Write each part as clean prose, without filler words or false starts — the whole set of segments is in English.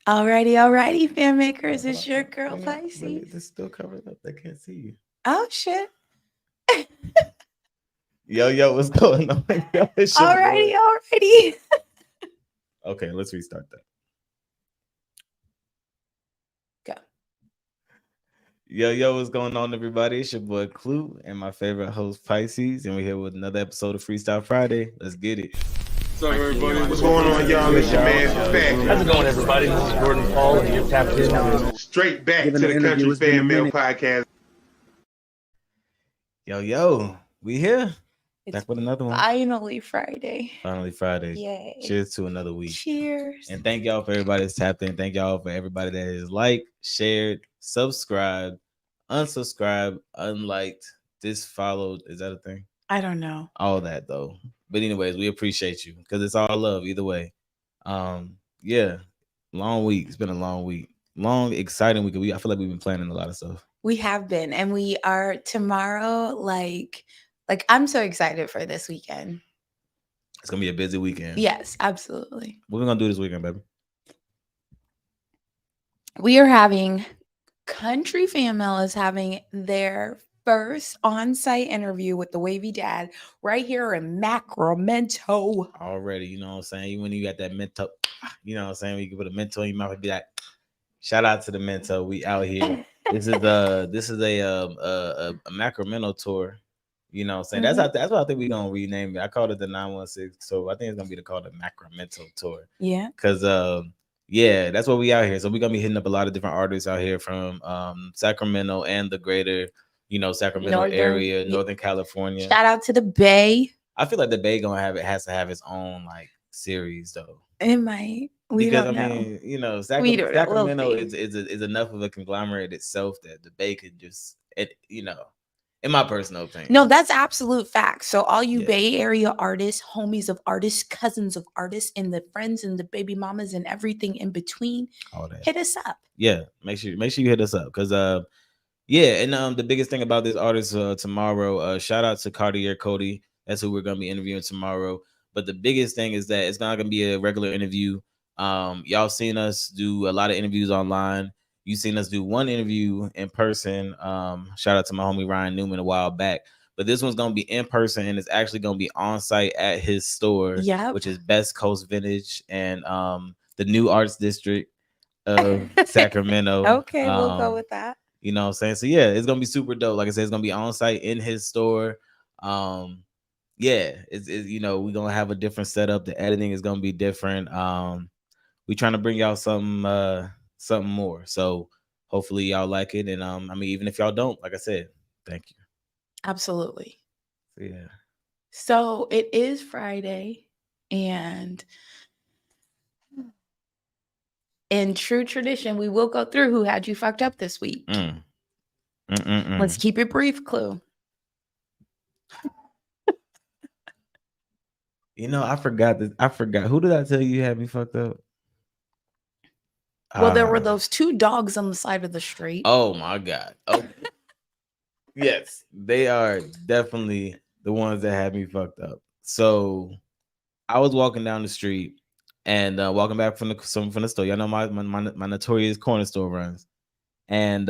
Alrighty, fan makers. Hold It's on, your girl let me. Pisces. This still covered up. They can't see you. Oh shit. Yo, what's going on? Yo, it's your boy. Alrighty. Okay, let's restart that. Go. Yo, what's going on, everybody? It's your boy Clue and my favorite host Pisces, and we're here with another episode of Freestyle Friday. Let's get it. What's up, everybody? What's going on, y'all? It's your man, Fat. How's it going, everybody? This is Jordan Paul, and you're tapped into Straight back to the Country Fan Mail Podcast. Yo, we here. It's Back with another one. finally Friday. Finally Friday. Yay. Cheers to another week. Cheers. And thank y'all for everybody that's tapped in. Thank y'all for everybody that has liked, shared, subscribed, unsubscribed, unliked, disfollowed. Is that a thing? I don't know. All that though. But anyways, we appreciate you because it's all love either way. Yeah, long week. It's been a long week. Long, exciting week. I feel like we've been planning a lot of stuff. We have been, and we are tomorrow. Like I'm so excited for this weekend. It's gonna be a busy weekend. Yes, absolutely. What we gonna do this weekend, baby? We are having Country Fan Mail is having their first on-site interview with the Wavy Dad right here in Sacramento. Already, you know what I'm saying? Even when you got that mental, you know what I'm saying? You can put a mental in your mouth and be like, shout out to the mental. We out here. This is a Sacramento tour. You know what I'm saying? Mm-hmm. That's what I think we're gonna rename it. I called it the 916. So I think it's gonna be called the Sacramento tour. Yeah. Cause yeah, that's what we out here. So we're gonna be hitting up a lot of different artists out here from Sacramento and the greater, Sacramento area, Northern California. Shout out to the Bay. I feel like the Bay has to have its own like series though. It might. Because I mean, Sacramento is enough of a conglomerate itself that the Bay could just in my personal opinion. No, that's absolute fact. So all you Bay Area artists, homies of artists, cousins of artists, and the friends and the baby mamas and everything in between, all that. Hit us up. Yeah, make sure you hit us up because the biggest thing about this artist tomorrow, shout out to Cartier Cody. That's who we're gonna be interviewing tomorrow. But the biggest thing is that it's not gonna be a regular interview. Y'all seen us do a lot of interviews online. You seen us do one interview in person. Shout out to my homie Ryan Newman a while back. But this one's gonna be in person and it's actually gonna be on site at his store, which is Best Coast Vintage and the New Arts District of Sacramento. Okay, we'll go with that. You know what I'm saying? So yeah, it's gonna be super dope. Like I said, it's gonna be on site in his store. It's we're gonna have a different setup. The editing is gonna be different. We're trying to bring y'all something more. So hopefully y'all like it. And I mean, even if y'all don't, like I said, thank you. Absolutely. Yeah. So it is Friday, and in true tradition, we will go through who had you fucked up this week. Let's keep it brief, Clue. I forgot this. Who did I tell you had me fucked up? Well, there were those two dogs on the side of the street. Oh my God. Okay. Yes, they are definitely the ones that had me fucked up. So I was walking down the street and walking back from the store. Y'all know my notorious corner store runs. And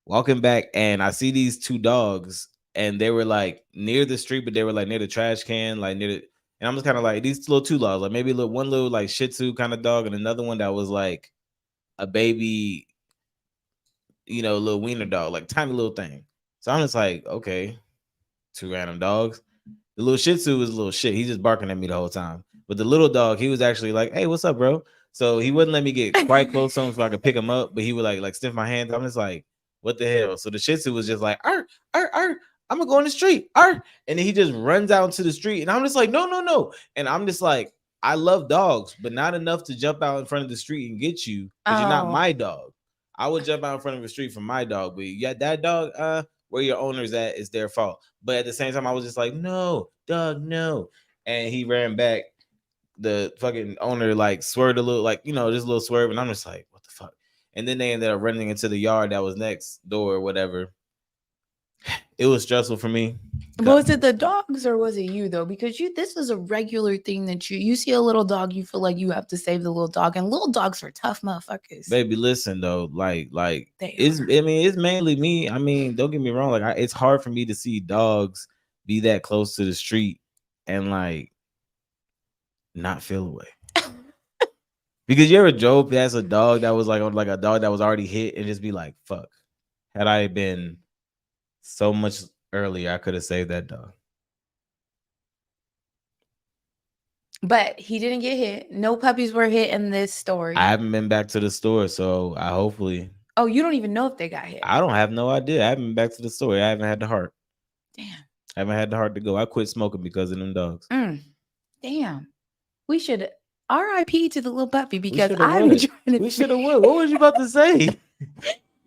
walking back, and I see these two dogs, and they were like near the street, but they were like near the trash can, like near the. And I'm just kind of like these little two dogs, like maybe one little like Shih Tzu kind of dog, and another one that was like a baby, little wiener dog, like tiny little thing. So I'm just like, okay, two random dogs. The little Shih Tzu was a little shit. He's just barking at me the whole time. But the little dog, he was actually like, hey, what's up, bro? So he wouldn't let me get quite close to him so I could pick him up. But he would like sniff my hands. I'm just like, what the hell? So the Shih Tzu was just like, I'm gonna go in the street. And then he just runs out into the street. And I'm just like, no. And I'm just like, I love dogs, but not enough to jump out in front of the street and get you because you're not my dog. I would jump out in front of the street for my dog, but yeah, that dog, where your owner's at is their fault. But at the same time, I was just like, no, dog, no. And he ran back. The fucking owner like swerved a little, like, just a little swerve. And I'm just like, what the fuck? And then they ended up running into the yard that was next door or whatever. It was stressful for me. Was it the dogs or was it you though? Because this is a regular thing that you see a little dog, you feel like you have to save the little dog, and little dogs are tough motherfuckers. Baby, listen though, like They it's are. I mean it's mainly me. I mean, don't get me wrong, like it's hard for me to see dogs be that close to the street and like not feel away. Because you ever drove past a dog that was like on like a dog that was already hit and just be like, fuck. Had I been so much earlier, I could have saved that dog. But he didn't get hit. No puppies were hit in this story. I haven't been back to the store, so I hopefully. Oh, you don't even know if they got hit. I don't have no idea. I haven't been back to the store. I haven't had the heart. Damn. I haven't had the heart to go. I quit smoking because of them dogs. Damn. We should R.I.P. to the little puppy because I've been trying to. We should have won. What was you about to say?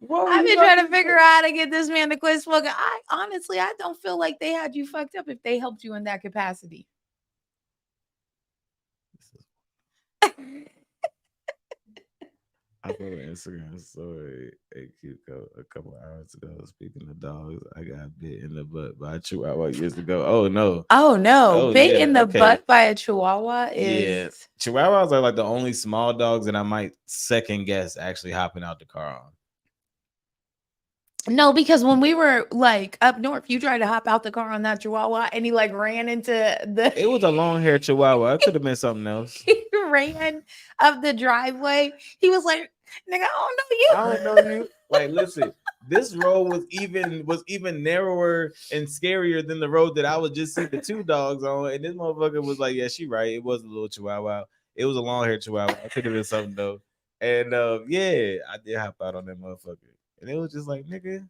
I've been trying to figure out how to get this man to quit smoking. I don't feel like they had you fucked up if they helped you in that capacity. I put an Instagram story a couple hours ago. Speaking of dogs, I got bit in the butt by a chihuahua years ago. Oh no! Oh no! Bit in the okay. butt by a chihuahua is Chihuahuas are like the only small dogs that I might second guess actually hopping out the car on. No, because when we were like up north, you tried to hop out the car on that chihuahua and he like ran into the. It was a long haired chihuahua. It could have been something else. He ran up the driveway. He was like, "Nigga, I don't know you." Like, listen, this road was even narrower and scarier than the road that I was just seeing the two dogs on. And this motherfucker was like, "Yeah, she right. It was a little chihuahua. It was a long haired chihuahua. It could have been something though." And yeah, I did hop out on that motherfucker. And it was just like, nigga.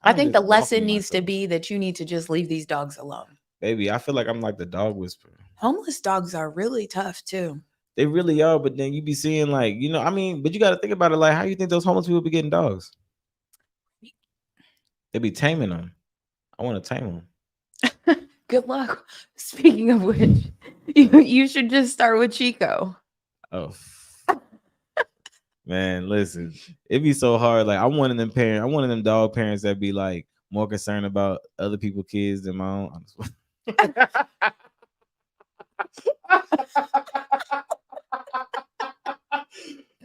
I think the lesson needs to be that you need to just leave these dogs alone. Baby, I feel like I'm like the dog whisperer. Homeless dogs are really tough too. They really are, but then you be seeing like, I mean, but you got to think about it. Like, how you think those homeless people be getting dogs? They be taming them. I want to tame them. Good luck. Speaking of which, you should just start with Chico. Oh. Man, listen, it be so hard. Like, I'm one of them dog parents that be like more concerned about other people's kids than my own.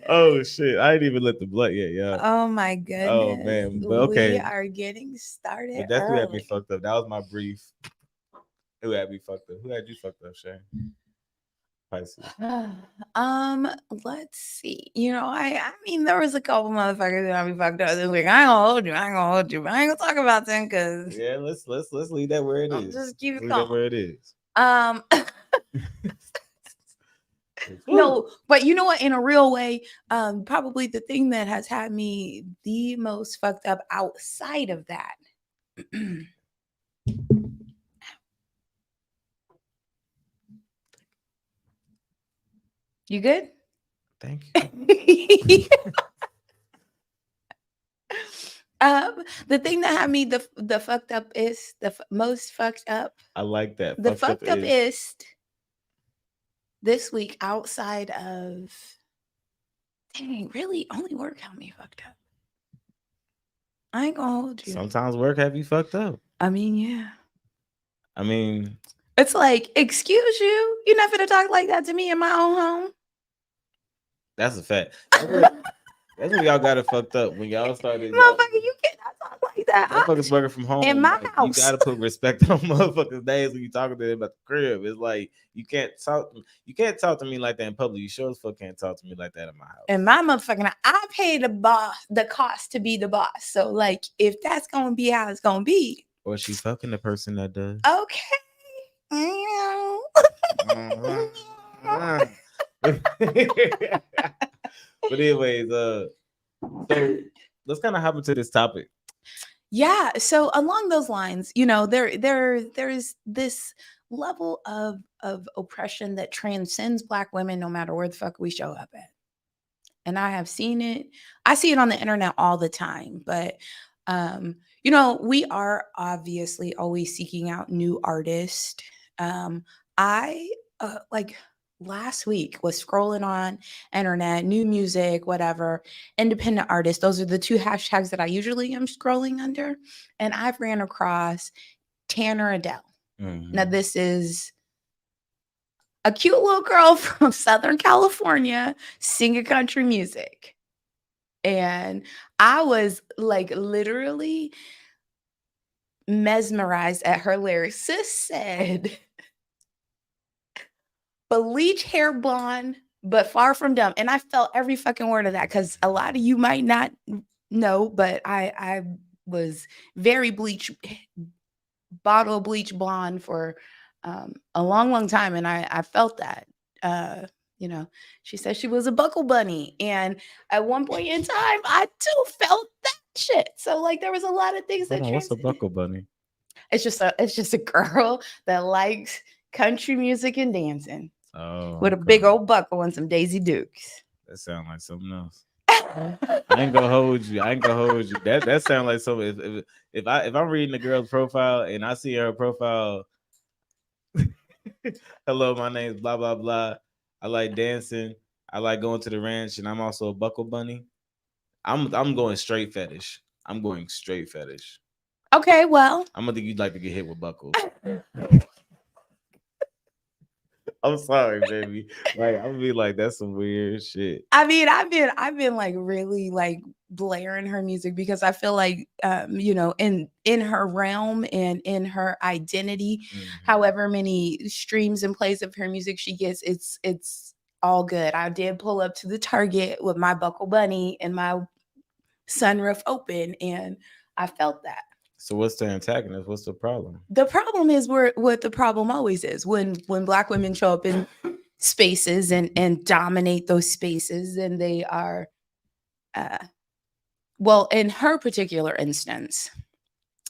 Oh shit! I didn't even let the blood yet, yeah. Oh my goodness! Oh man, but okay, we are getting started. But that's who had me fucked up. That was my brief. Who had me fucked up? Who had you fucked up, Shay? Pisces. Let's see. I mean, there was a couple motherfuckers that got me fucked up. They're like, I ain't gonna hold you. But I ain't gonna talk about them because let's leave that where it is. Just keep it leave calm. That where it is. No, but you know what? In a real way, probably the thing that has had me the most fucked up outside of that. You good? Thank you. The thing that had me the fucked up is most fucked up. I like that. The fucked up is this week outside of. Dang, really? Only work had me fucked up. I ain't gonna hold you. Sometimes work have you fucked up. I mean, yeah. I mean, it's like, excuse you? You're not gonna talk like that to me in my own home? That's a fact. That's when y'all got it fucked up. When y'all started. Motherfucker, you cannot talk like that. Motherfuckers working from home. In my house. You gotta put respect on motherfuckers' names when you talking to them about the crib. It's like you can't talk to me like that in public. You sure as fuck can't talk to me like that in my house. And my motherfucking, I pay the cost to be the boss. So like, if that's gonna be how it's gonna be. Or she fucking the person that does. Okay. But anyways, so let's kind of hop into this topic. Yeah. So along those lines, there's this level of oppression that transcends Black women, no matter where the fuck we show up at. And I have seen it. I see it on the internet all the time. But we are obviously always seeking out new artists. last week was scrolling on internet, new music, whatever, independent artists. Those are the two hashtags that I usually am scrolling under. And I've ran across Tanner Adele. Now, this is a cute little girl from Southern California singing country music. And I was like literally mesmerized at her lyrics. Sis said, bleach hair blonde, but far from dumb. And I felt every fucking word of that because a lot of you might not know, but I was very bottle bleach blonde for a long time. And I felt that. She said she was a buckle bunny. And at one point in time, I too felt that shit. So like there was a lot of things that what's a buckle bunny? It's just a girl that likes country music and dancing. Oh, with a big old buckle and some Daisy Dukes. That sounds like something else. I ain't gonna hold you. That sounds like something. If I'm reading the girl's profile and I see her profile, hello, my name's blah blah blah. I like dancing. I like going to the ranch, and I'm also a buckle bunny. I'm going straight fetish. I'm going straight fetish. Okay, well, I'm gonna think you'd like to get hit with buckles. I'm sorry, baby. Like I'm gonna be like, that's some weird shit. I mean, I've been like really like blaring her music because I feel like in her realm and in her identity, however many streams and plays of her music she gets, it's all good. I did pull up to the Target with my buckle bunny and my sunroof open, and I felt that. So what's the antagonist? What's the problem? The problem is what the problem always is when Black women show up in spaces and dominate those spaces, and they are, well, in her particular instance,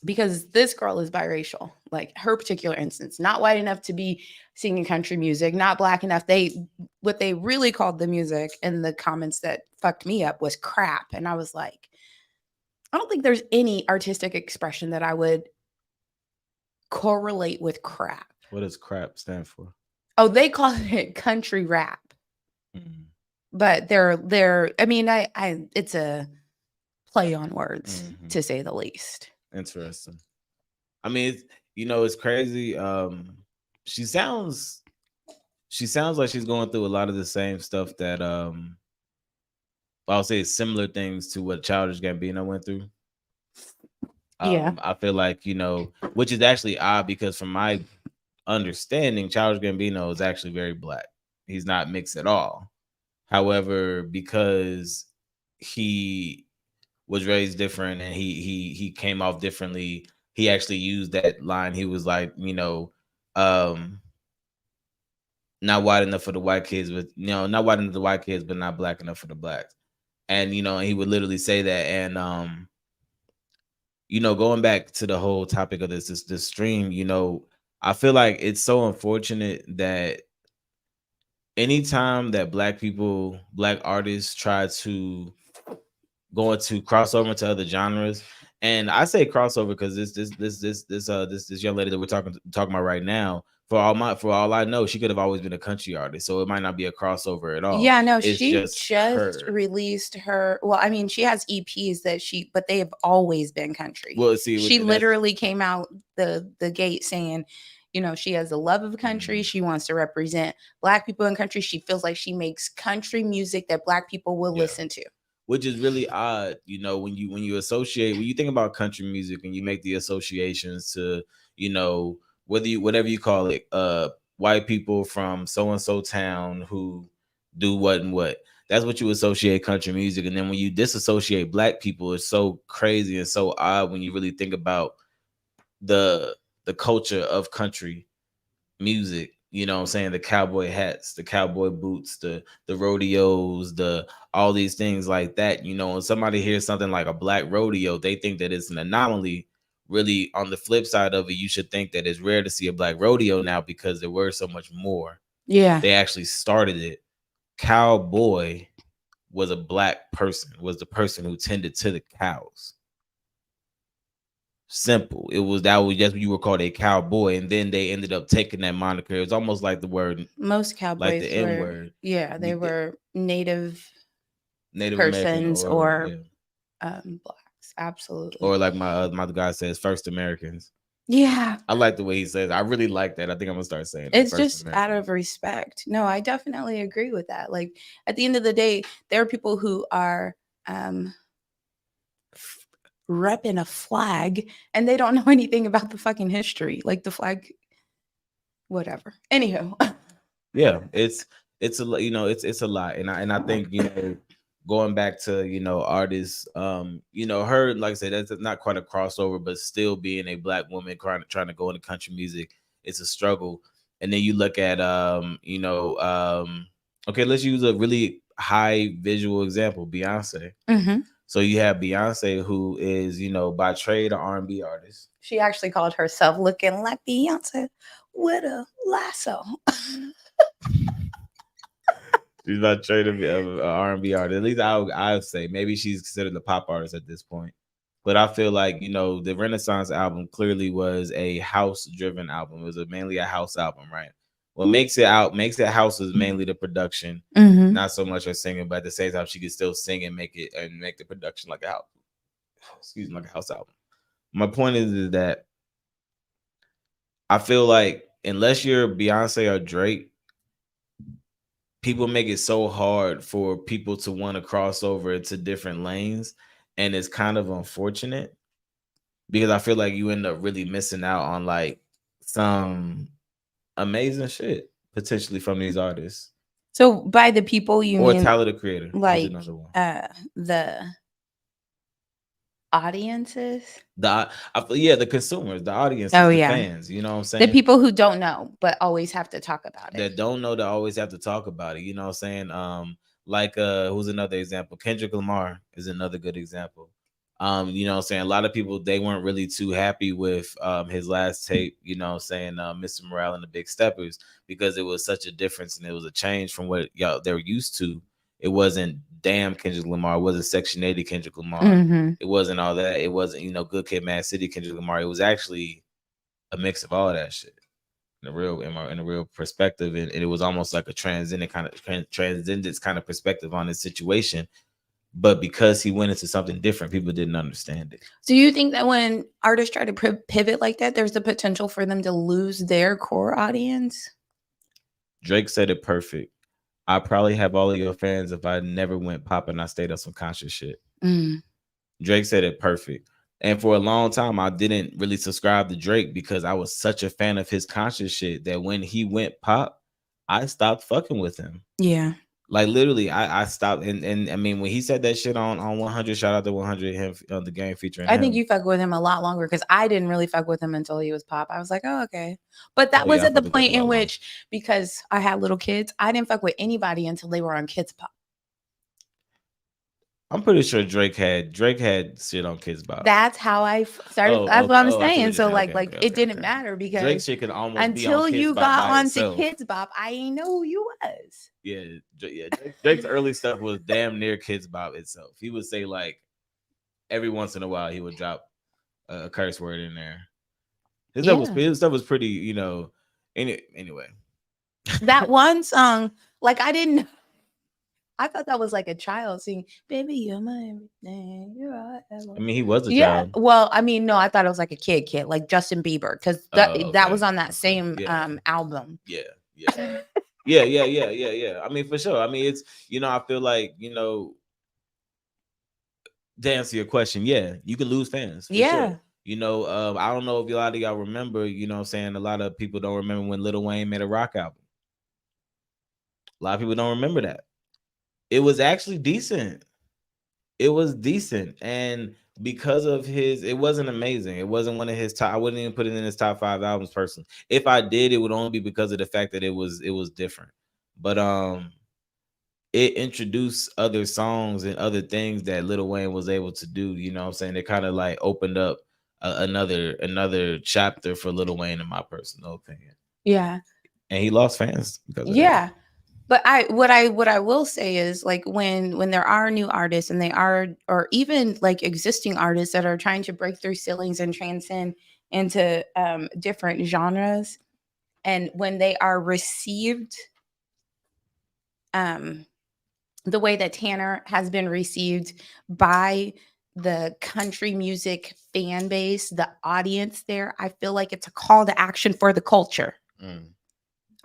because this girl is biracial, like her particular instance, not white enough to be singing country music, not Black enough. What they really called the music in the comments that fucked me up was crap, and I was like, I don't think there's any artistic expression that I would correlate with crap. What does crap stand for? Oh, they call it country rap. But they're I mean, I it's a play on words to say the least. Interesting. I mean, it's crazy. She sounds like she's going through a lot of the same stuff that I'll say similar things to what Childish Gambino went through. Yeah. I feel like, which is actually odd because from my understanding, Childish Gambino is actually very Black. He's not mixed at all. However, because he was raised different and he came off differently, he actually used that line. He was like, not white enough for the white kids, but not white enough for the white kids, but not Black enough for the Blacks. And he would literally say that. And going back to the whole topic of this stream, I feel like it's so unfortunate that anytime that Black artists try to go into crossover into other genres, and I say crossover because this young lady that we're talking about right now, for all I know, she could have always been a country artist, so it might not be a crossover at all. Yeah, no, It's she just released her. Well, I mean, she has EPs but they have always been country. Well, see, she literally came out the gate saying, she has a love of country. She wants to represent Black people in country. She feels like she makes country music that Black people will listen to. Which is really odd, when you associate, when you think about country music and you make the associations to, whatever you call it, white people from so and so town who do what and what. That's what you associate country music. And then when you disassociate Black people, it's so crazy and so odd when you really think about the culture of country music. I'm saying, the cowboy hats, the cowboy boots, the rodeos, all these things like that. When somebody hears something like a Black rodeo, they think that it's an anomaly. Really, on the flip side of it, you should think that it's rare to see a Black rodeo now because there were so much more. Yeah. They actually started it. Cowboy was a Black person, was the person who tended to the cows. simple. It was that was just you were called a cowboy, and then they ended up taking that moniker. It was almost like the word, Most like cowboys the N were, word, yeah, they were Native Native American, persons or or yeah, blacks. Absolutely. or like my guy says, First Americans. Yeah. I like the way he says. I really like that. I think I'm gonna start saying that. It's First just out Americans. of respect. No, I definitely agree with that. Like at the end of the day, there are people who are repping a flag and they don't know anything about the fucking history. Like the flag, whatever. Anywho. Yeah, it's a it's a lot, and I think going back to artists, her, like I said, that's not quite a crossover, but still being a black woman trying to go into country music, it's a struggle. And then you look at okay, let's use a really high visual example, Beyonce. Mhm. So you have Beyonce, who is by trade an R&B artist. She actually called herself looking like Beyonce with a lasso. She's not trade of an R&B artist. At least I would say maybe she's considered a pop artist at this point. But I feel like the Renaissance album clearly was a house-driven album. It was mainly a house album, right? What makes it house is mainly the production, Mhm. not so much her singing. But at the same time, she could still sing and make the production like a house. Excuse me, like a house album. My point is that I feel like unless you're Beyonce or Drake, people make it so hard for people to want to cross over into different lanes, and it's kind of unfortunate because I feel like you end up really missing out on like some amazing shit potentially from these artists. So by the people you Or mean talented creator, like is another one. the audiences? The consumers, the audiences, Oh the yeah. fans, you know what I'm The saying? people who don't know but always have to talk about it. That don't know, that always have to talk about it, you know what I'm saying? Like who's another example? Kendrick Lamar is another good example. You know what I'm saying? A lot of people, they weren't really too happy with his last tape, you know what I'm saying, Mr. Morale and the Big Steppers, because it was such a difference and it was a change from what y'all they were used to. It wasn't damn Kendrick Lamar, it wasn't Section 80 Kendrick Lamar. Mhm. It wasn't all that. It wasn't, Good Kid Mad City Kendrick Lamar. It was actually a mix of all that shit in a real perspective, and it was almost like a transcendent kind of perspective on this situation. But because he went into something different, people didn't understand it. Do you think that when artists try to pivot like that, there's the potential for them to lose their core audience? Drake said it perfect. I probably have all of your fans if I never went pop and I stayed on some conscious shit. Mm. Drake said it perfect. And for a long time, I didn't really subscribe to Drake because I was such a fan of his conscious shit that when he went pop, I stopped fucking with him. Yeah. Like literally, I stopped, and I mean when he said that shit on 100, shout out to 100, him on the game featuring I him. think you fuck with him a lot longer because I didn't really fuck with him until he was pop. I was like, oh, okay. But that was yeah, I at the fuck with Drake point a lot in longer. which, because I had little kids, I didn't fuck with anybody until they were on Kids Pop. I'm pretty sure Drake had shit on Kids Bop. That's how I started. Oh, that's what I'm I see what saying. you're So saying. like, Okay, okay, it didn't okay. matter because Drake shit could almost be on until Kids you Bop got by onto itself. Kids Bop, I didn't know who you was. Yeah. Drake's early stuff was damn near Kids Bop itself. He would say like every once in a while he would drop a curse word in there. His stuff was pretty, anyway. That one song, like I thought that was like a child singing, "Baby, you're my everything, you're all I ever." I mean, he was a Yeah, child. well, I mean, no, I thought it was like a kid, like Justin Bieber, because that was on that same album. Yeah. I mean, for sure. I mean, it's I feel like to answer your question, yeah, you can lose fans. For sure. I don't know if a lot of y'all remember. What I'm saying, a lot of people don't remember when Lil Wayne made a rock album. A lot of people don't remember that. It was actually decent. It was decent, and because of it wasn't amazing. It wasn't one of his top. I wouldn't even put it in his top 5 albums personally. If I did, it would only be because of the fact that it was different. But it introduced other songs and other things that Lil Wayne was able to do. You know what I'm saying? It kind of like opened up another chapter for Lil Wayne, in my personal opinion. Yeah. And he lost fans because of that. But what I will say is like when there are new artists and they are, or even like existing artists that are trying to break through ceilings and transcend into different genres, and when they are received um the way that Tanner has been received by the country music fan base, the audience there, I feel like it's a call to action for the culture. Mm.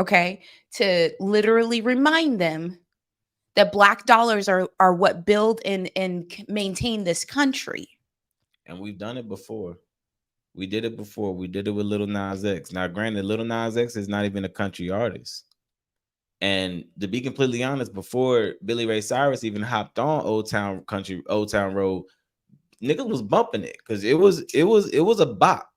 Okay, to literally remind them that Black dollars are what build and maintain this country. And we've done it before. We did it before. We did it with Lil Nas X. Now, granted, Lil Nas X is not even a country artist. And to be completely honest, before Billy Ray Cyrus even hopped on Old Town Road, niggas was bumping it because it was a bop,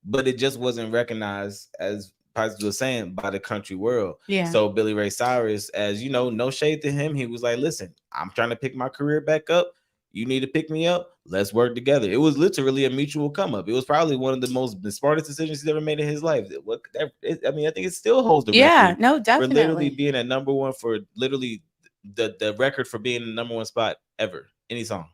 but it just wasn't recognized, as Pies was saying, by the country world. Yeah. So Billy Ray Cyrus, as you know, no shade to him, he was like, listen, I'm trying to pick my career back up. You need to pick me up. Let's work together. It was literally a mutual come up. It was probably one of the smartest decisions he's ever made in his life. I mean, I think it still holds the Yeah, record no, for literally definitely. being at number one, for literally the record for being in the number one spot ever. Any song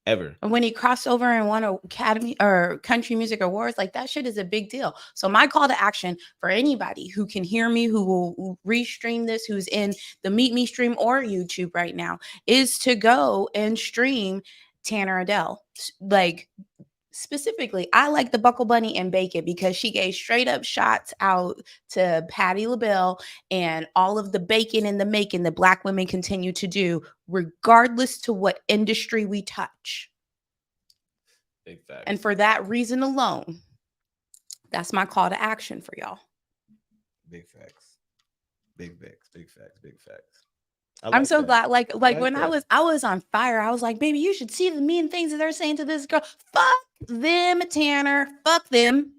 ever. When he crossed over and won Academy or Country Music Awards, like that shit is a big deal. So my call to action for anybody who can hear me, who will restream this, who's in the Meet Me stream or YouTube right now, is to go and stream Tanner Adele. Like specifically, I like the Buckle Bunny and Bake It because she gave straight up shots out to Patti LaBelle and all of the baking and the making that Black women continue to do, regardless to what industry we touch. Big facts. And for that reason alone, that's my call to action for y'all. Big facts. Big facts. Big facts. Big facts. I'm so glad. Like when that. I was on fire, I was like, baby, you should see the mean things that they're saying to this girl. Fuck them, Tanner. Fuck them.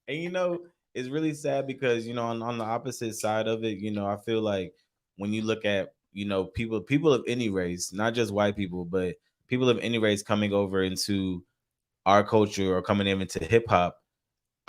And you know, it's really sad because, you know, on the opposite side of it, you know, I feel like when you look at, you know, people of any race, not just white people, but people of any race coming over into our culture or coming into hip hop,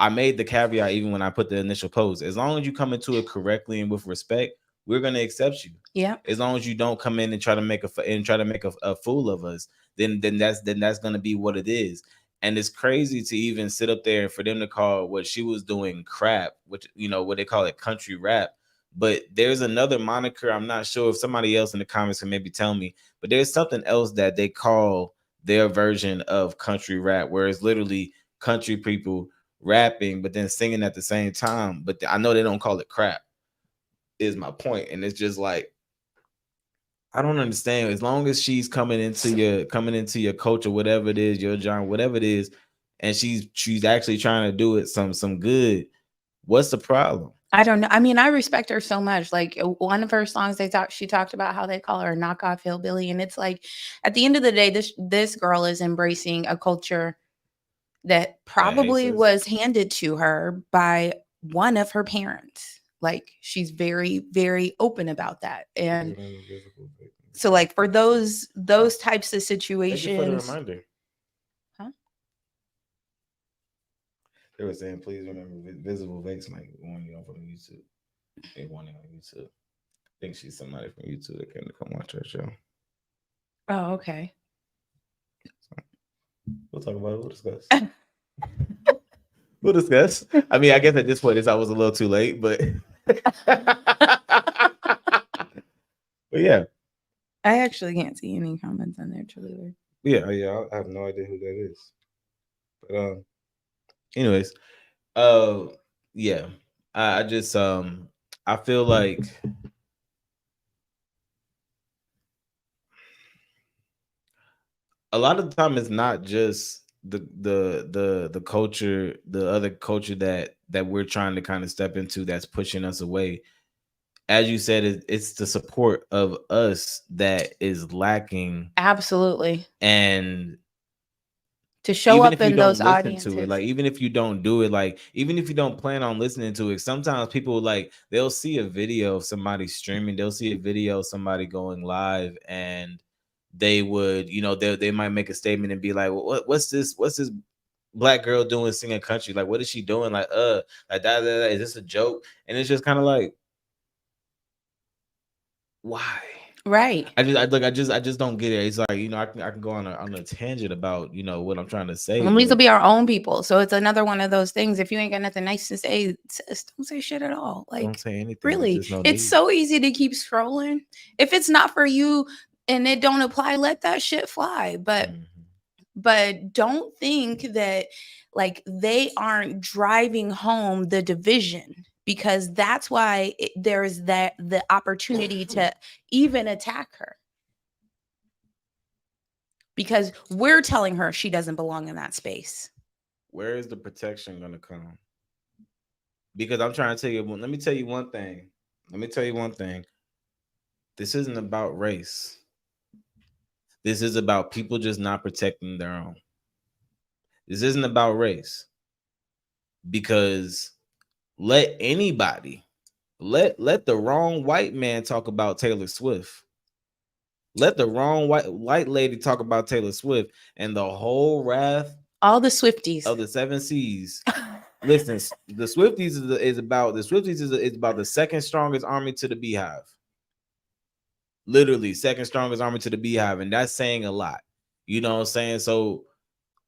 I made the caveat even when I put the initial post. As long as you come into it correctly and with respect, we're gonna accept you. Yeah. As long as you don't come in and try to make a fool of us, then that's gonna be what it is. And it's crazy to even sit up there and for them to call what she was doing crap, which, you know, what they call it, country rap. But there's another moniker. I'm not sure if somebody else in the comments can maybe tell me, but there's something else that they call their version of country rap, where it's literally country people rapping but then singing at the same time. But I know they don't call it crap, is my point. And it's just like, I don't understand. As long as she's coming into your culture, whatever it is, your genre, whatever it is, and she's actually trying to do it some good, what's the problem? I don't know. I mean, I respect her so much. Like one of her songs, she talked about how they call her a knockoff hillbilly, and it's like, at the end of the day, this girl is embracing a culture that probably was handed to her by one of her parents. Like she's very, very open about that, and so like for those types of situations. Thank you for the reminder. Huh? They were saying, please remember Visible Vex might warn you from YouTube. They warning on YouTube. I think she's somebody from YouTube that came to come watch our show. Oh, okay. So, we'll talk about it. We'll discuss. We'll discuss. I mean, I guess at this point, I was a little too late, but but yeah. I actually can't see any comments on there, truly. Yeah, I have no idea who that is. But anyways, yeah. I just I feel like a lot of the time it's not just the culture, the other culture that we're trying to kind of step into that's pushing us away. As you said, it's the support of us that is lacking. Absolutely. And to show up in those audiences, to it, like even if you don't do it, like even if you don't plan on listening to it, sometimes people like they'll see a video of somebody streaming, they'll see a video of somebody going live, and they would, you know, they might make a statement and be like, well, what's this black girl doing singing country? Like, what is she doing? Like that, is this a joke? And it's just kind of like, why? Right. I just don't get it. It's like, I can go on a tangent about, what I'm trying to say, And these will but be our own people. So it's another one of those things. If you ain't got nothing nice to say, sis, don't say shit at all. don't Like, say anything. There's really, just no it's need. so easy to keep scrolling. If it's not for you and it don't apply, let that shit fly. Mhm. But don't think that like they aren't driving home the division, because that's why there's that the opportunity to even attack her, because we're telling her she doesn't belong in that space. Where is the protection gonna come? Because I'm trying to tell you, let me tell you one thing. This isn't about race. This is about people just not protecting their own. This isn't about race. Because let anybody, let the wrong white man talk about Taylor Swift. Let the wrong white lady talk about Taylor Swift, and the whole wrath All the Swifties. of the seven seas. Listen, the Swifties is about the second strongest army to the Beehive. Literally, second strongest army to the Beehive, and that's saying a lot. You know what I'm saying? So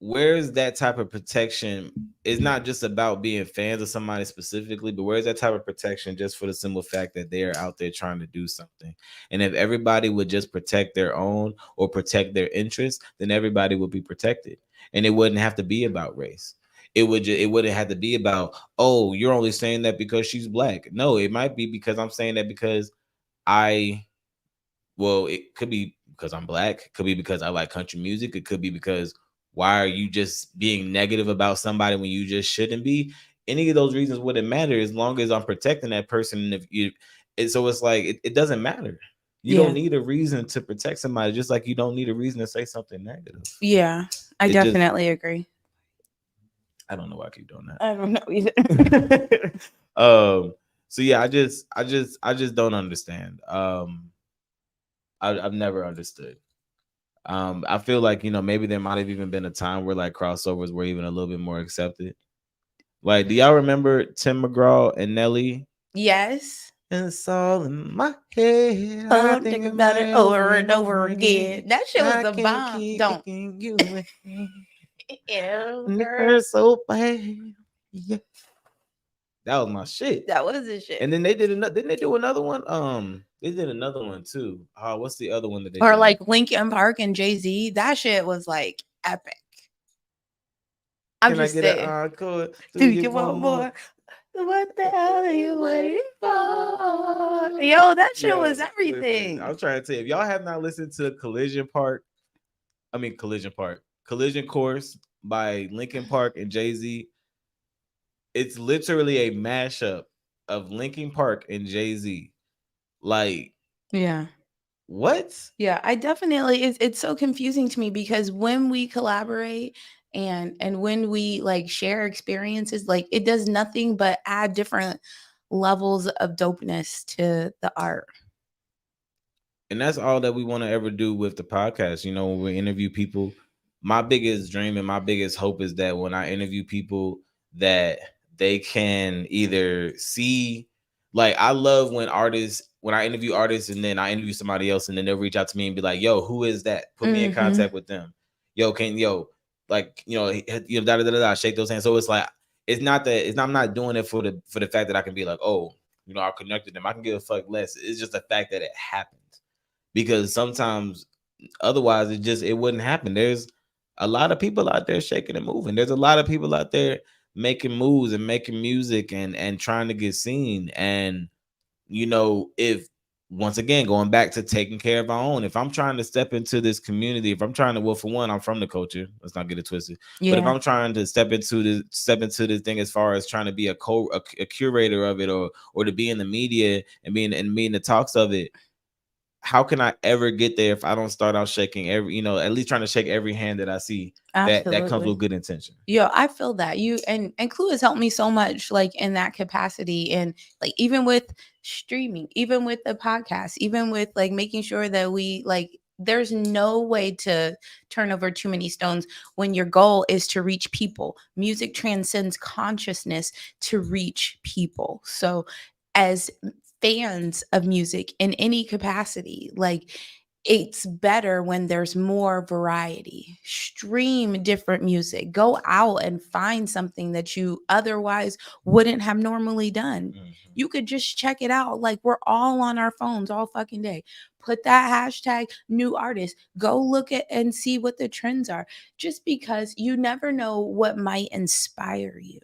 where's that type of protection? It's not just about being fans of somebody specifically, but where's that type of protection just for the simple fact that they are out there trying to do something? And if everybody would just protect their own or protect their interests, then everybody would be protected, and it wouldn't have to be about race. It wouldn't have to be about, oh, you're only saying that because she's black. No, it might be because I'm saying that because I well, it could be because I'm black. It could be because I like country music. It could be because why are you just being negative about somebody when you just shouldn't be? Any of those reasons wouldn't matter as long as I'm protecting that person. So it's like it doesn't matter. You don't need a reason to protect somebody, just like you don't need a reason to say something negative. Yeah, I definitely agree. I don't know why I keep doing that. I don't know either. So yeah, I just don't understand. I've never understood. I feel like, maybe there might have even been a time where like crossovers were even a little bit more accepted. Like, do y'all remember Tim McGraw and Nelly? Yes. And it's all in my head. I think about it over and over again. That shit was the bomb. Don't. You Ew, girl, so bad. Yeah. That was my shit. That was the shit. And then they did another. Didn't they do another one? They did another one too. What's the other one that they or did? like Linkin Park and Jay-Z? That shit was like epic. I'm just saying. Can I get an encore? Do you want more? What the hell are you waiting for? Yo, that shit was everything. Listen, I'm trying to tell you, if y'all have not listened to Collision Course by Linkin Park and Jay-Z, it's literally a mashup of Linkin Park and Jay-Z. Like, yeah. What? Yeah, I definitely it's so confusing to me, because when we collaborate and when we like share experiences, like it does nothing but add different levels of dopeness to the art. And that's all that we want to ever do with the podcast. When we interview people, my biggest dream and my biggest hope is that when I interview people, that they can either see, like, I love when I interview artists and then I interview somebody else and then they'll reach out to me and be like, yo, who is that? Put me in contact with them. Like, da da da da, shake those hands. So it's like, I'm not doing it for the fact that I can be like, oh, I connected them. I can give a fuck less. It's just the fact that it happens. Because sometimes otherwise it wouldn't happen. There's a lot of people out there shaking and moving. There's a lot of people out there making moves and making music and trying to get seen. And if, once again, going back to taking care of our own, if I'm trying to step into this community, if I'm trying to, well, for one, I'm from the culture, let's not get it twisted. But if I'm trying to step into this thing as far as trying to be a curator of it, or to be in the media and be in the talks of it, how can I ever get there if I don't start out shaking at least trying to shake every hand that I see that comes with good intention? Yo, I feel that you and Clue has helped me so much, like in that capacity, and like even with streaming, even with the podcast, even with like making sure that we like, there's no way to turn over too many stones when your goal is to reach people. Music transcends consciousness to reach people. So as fans of music in any capacity. Like, it's better when there's more variety. Stream different music. Go out and find something that you otherwise wouldn't have normally done. You could just check it out. Like, we're all on our phones all fucking day. Put that hashtag new artist. Go look at and see what the trends are. Just because you never know what might inspire you.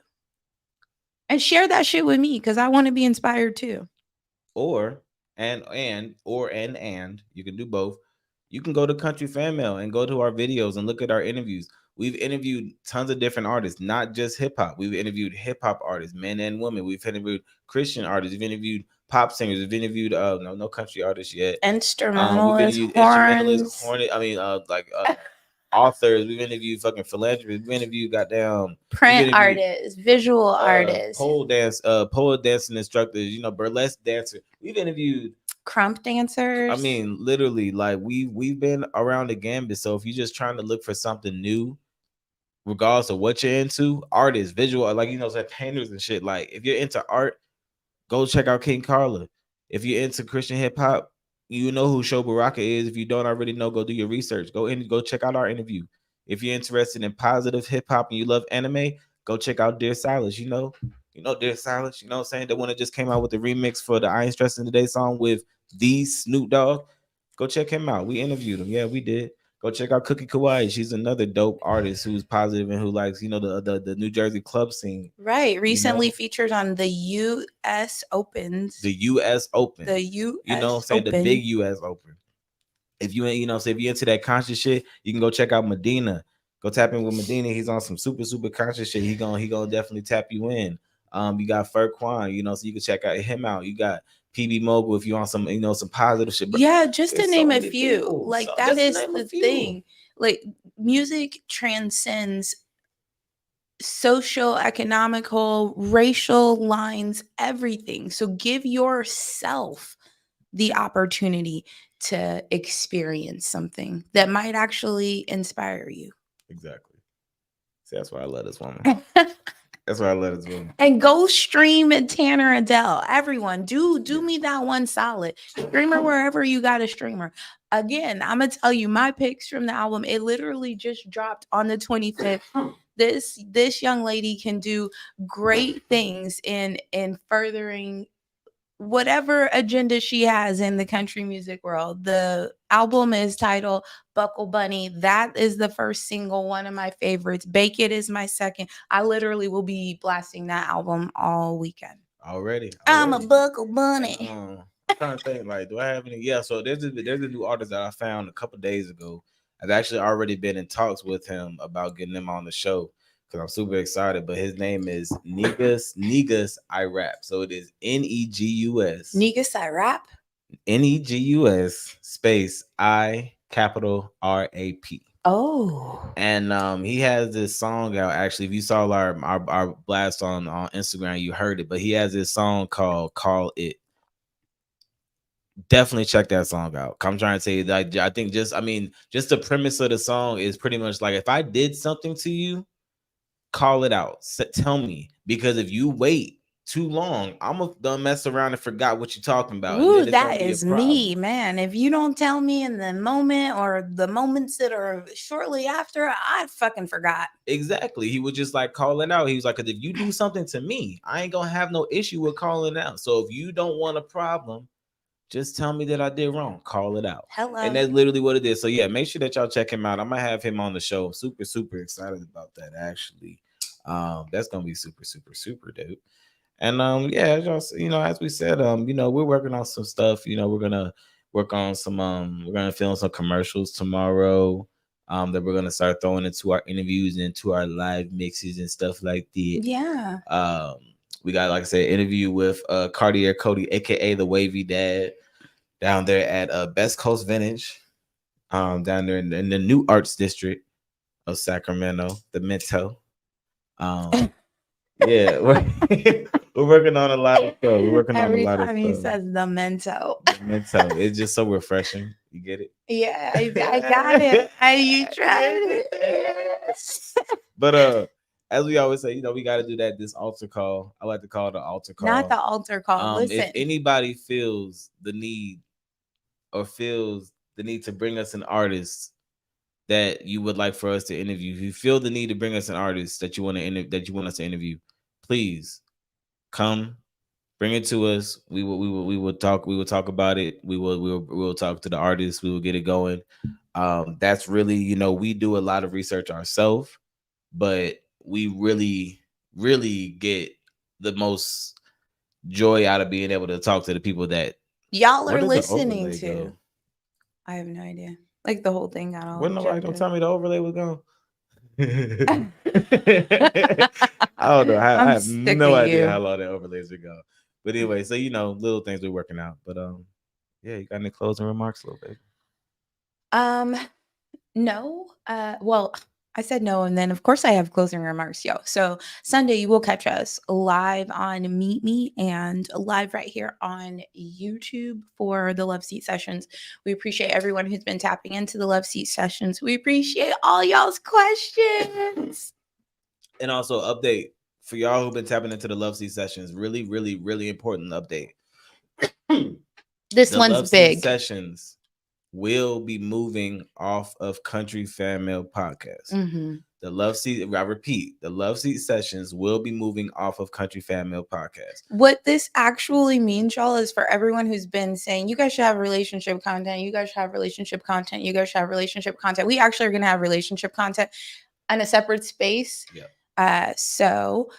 And share that shit with me because I want to be inspired too. Or and you can do both. You can go to Country Fan Mail and go to our videos and look at our interviews. We've interviewed tons of different artists, not just hip hop. We've interviewed hip hop artists, men and women. We've interviewed Christian artists. We've interviewed pop singers. We've interviewed no country artists yet. We've Instrumentalists, interviewed horns. authors. We've interviewed fucking philanthropists. We've interviewed goddamn Print artists, visual artists, pole dancing instructors, burlesque dancer. We've interviewed crump dancers. I mean, literally, like we've been around the gambit. So if you're just trying to look for something new, regardless of what you're into, artists, visual, like painters and shit. Like if you're into art, go check out King Carla. If you're into Christian hip hop, you know who Sho Baraka is. If you don't already know, go do your research. Go check out our interview. If you're interested in positive hip hop and you love anime, go check out Dear Silas. You know Dear Silas. You know what I'm saying? The one that just came out with the remix for the I Ain't Stressing Today song with the Snoop Dogg. Go check him out. We interviewed him. Yeah, we did. Go check out Cookie Kawaii. She's another dope artist who's positive and who likes, the New Jersey club scene. Right. Recently featured on the U.S. Opens. The U.S. Open. The U.S. You know what I'm saying? The big U.S. Open. If you ain't, if you're into that conscious shit, you can go check out Medina. Go tap in with Medina. He's on some super, super conscious shit. He gonna definitely tap you in. You got Furquan, so you can check out him out. You got PB Mogul if you want some, some positive shit. Yeah, just to name a few. People. Like that is the thing. Like music transcends social, economical, racial lines, everything. So give yourself the opportunity to experience something that might actually inspire you. Exactly. See, that's why I love this woman. That's why I love this woman. And go stream Tanner Adele. Everyone, do me that one solid. Streamer wherever you got a streamer. Again, I'm gonna tell you my picks from the album. It literally just dropped on the 25th. This young lady can do great things in furthering whatever agenda she has in the country music world. The album is titled Buckle Bunny. That is the first single, one of my favorites. Bake It is my second. I literally will be blasting that album all weekend. Already. I'm a Buckle Bunny. I'm trying to think, like, do I have any? Yeah, so there's a new artist that I found a couple days ago. I've actually already been in talks with him about getting him on the show because I'm super excited. But his name is Negus I Rap. So it is Negus. Negus I Rap? Negus space I capital RAP. Oh. And he has this song out. Actually, if you saw our blast on Instagram, you heard it. But he has this song called Call It. Definitely check that song out. I'm trying to say that I think just the premise of the song is pretty much like, if I did something to you, call it out. Tell me, because if you wait too long, I'm gonna mess around and forgot what you're talking about. Ooh, that is me, man. If you don't tell me in the moment or the moments that are shortly after, I fucking forgot. Exactly. He would just like call it out. He was like, because if you do something to me, I ain't gonna have no issue with calling it out. So if you don't want a problem, just tell me that I did wrong. Call it out. Hello. And that's literally what it is. So yeah, make sure that y'all check him out. I'm gonna have him on the show. I'm super, super excited about that, actually. That's gonna be super, super, super dope. And yeah, as we said, we're working on some stuff. We're gonna work on some we're gonna film some commercials tomorrow. That we're gonna start throwing into our interviews and into our live mixes and stuff like that. Yeah. We got, like I said, interview with Cartier Cody, aka the Wavy Dad, down there at Best Coast Vintage, down there in the New Arts District of Sacramento, the Minto. Yeah, we're working on a lot of stuff. We're working on a lot of stuff. Every time he says the Minto. The Minto. It's just so refreshing. You get it? Yeah, I got it. You tried it. But as we always say, we got to do this altar call. I like to call it the altar call. Not the altar call. Listen, if anybody feels the need to bring us an artist that you would like for us to interview, if you feel the need to bring us an artist that you want us to interview, please come, bring it to us. We will talk about it. We will talk to the artist. We will get it going. That's really, we do a lot of research ourselves, but we really, really get the most joy out of being able to talk to the people that y'all where are does the listening overlay to. go? I have no idea. Like the whole thing got all. Wasn't nobody gonna tell me the overlay was gone? I I don't know. I have sick no of idea you. how long the overlays are gone. But anyway, so little things we're working out. But yeah, you got any closing remarks, little baby? No. Well, I said no, and then of course I have closing remarks, yo. So Sunday you will catch us live on Meet Me and live right here on YouTube for the Love Seat sessions. We appreciate everyone who's been tapping into the Love Seat sessions. We appreciate all y'all's questions. And also update for y'all who've been tapping into the Love Seat sessions. Really, really, really important update. This The one's Love Seat big. sessions will be moving off of Country Fan Mail Podcast. Mm-hmm. The Love Seat, I repeat, the Love Seat sessions will be moving off of Country Fan Mail Podcast. What this actually means, y'all, is for everyone who's been saying, you guys should have relationship content, you guys should have relationship content, you guys should have relationship content. We actually are going to have relationship content on a separate space. Yeah. So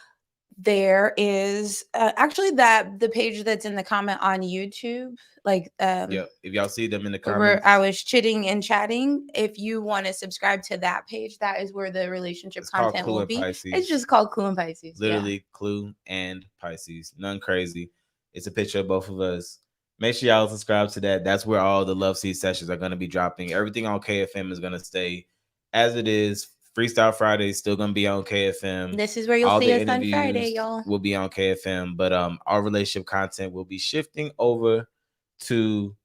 there is actually the page that's in the comment on YouTube, like if y'all see them in the comments, where I was chitting and chatting. If you want to subscribe to that page, that is where the relationship content will be. Pisces. It's just called Clue and Pisces. Literally Clue and Pisces. None crazy. It's a picture of both of us. Make sure y'all subscribe to that. That's where all the Love Seat sessions are going to be dropping. Everything on KFM is going to stay as it is. Freestyle Fridays still gonna be on KFM. This is where you'll see us on Friday, y'all. Will be on KFM, but our relationship content will be shifting over to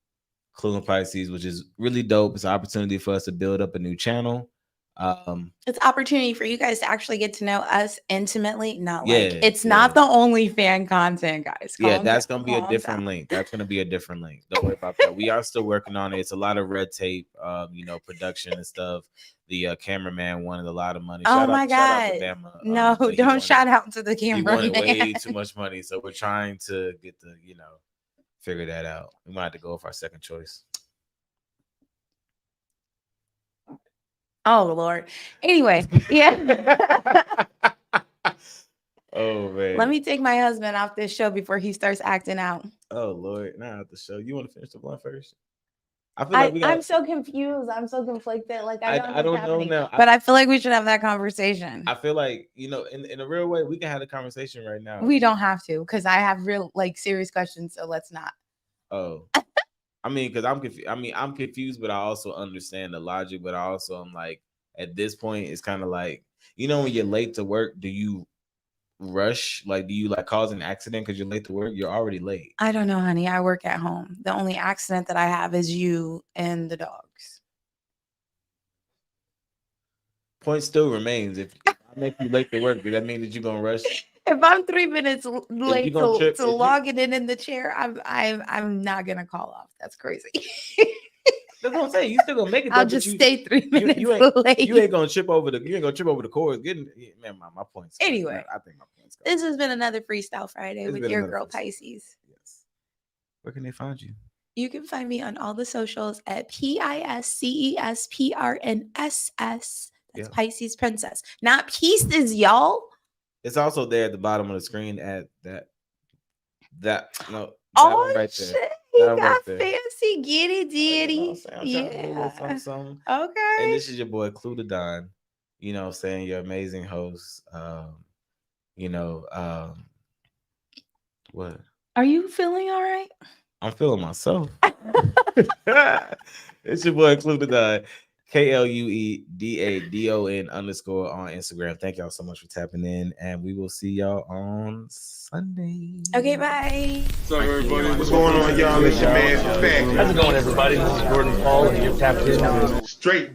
Clue and Pisces, which is really dope. It's an opportunity for us to build up a new channel. It's an opportunity for you guys to actually get to know us intimately. Not it's not the only fan content, guys. That's gonna be a different link. That's gonna be a different link. Don't worry about that. We are still working on it. It's a lot of red tape, production and stuff. The cameraman wanted a lot of money. Oh my God! No, don't shout out to the cameraman. He wanted way too much money, so we're trying to get the figure that out. We might have to go with our second choice. Oh Lord. Anyway, yeah. Oh man. Let me take my husband off this show before he starts acting out. Oh Lord, not out the show. You want to finish the blunt first? I feel like I'm so confused. I'm so conflicted. Like I don't know now. But I feel like we should have that conversation. I feel like in a real way, we can have the conversation right now. We don't have to, because I have real serious questions. So let's not. Oh. I mean, because I'm confused. I mean, I'm confused, but I also understand the logic. But I also am like, at this point, it's kind of like, when you're late to work, do you rush? Like, do you cause an accident because you're late to work? You're already late. I don't know, honey. I work at home. The only accident that I have is you and the dogs. Point still remains. If I make you late to work, does that mean that you're gonna rush? If I'm 3 minutes late to logging in the chair, I'm not gonna call off. That's crazy. That's what I'm saying. You still gonna make it. I'll just stay 3 minutes late. You ain't gonna trip over the cords. Man, my points. Anyway, I think my points. This has been another Freestyle Friday with your girl Pisces. Yes. Where can they find you? You can find me on all the socials at PISCESPRNSS. That's Pisces Princess, not Pieces, y'all. It's also there at the bottom of the screen at that Oh right shit! there. He got right fancy, giddy ditty. Yeah. Something. Okay. And this is your boy Clue the Don. Saying your amazing host. What? Are you feeling all right? I'm feeling myself. It's your boy Clue the Don. KLUEDADON _ on Instagram. Thank y'all so much for tapping in, and we will see y'all on Sunday. Okay, bye. What's up, everybody? What's going on, y'all? It's your man, Fat. How's it going, everybody? This is Jordan Paul, and you're tapped into Straight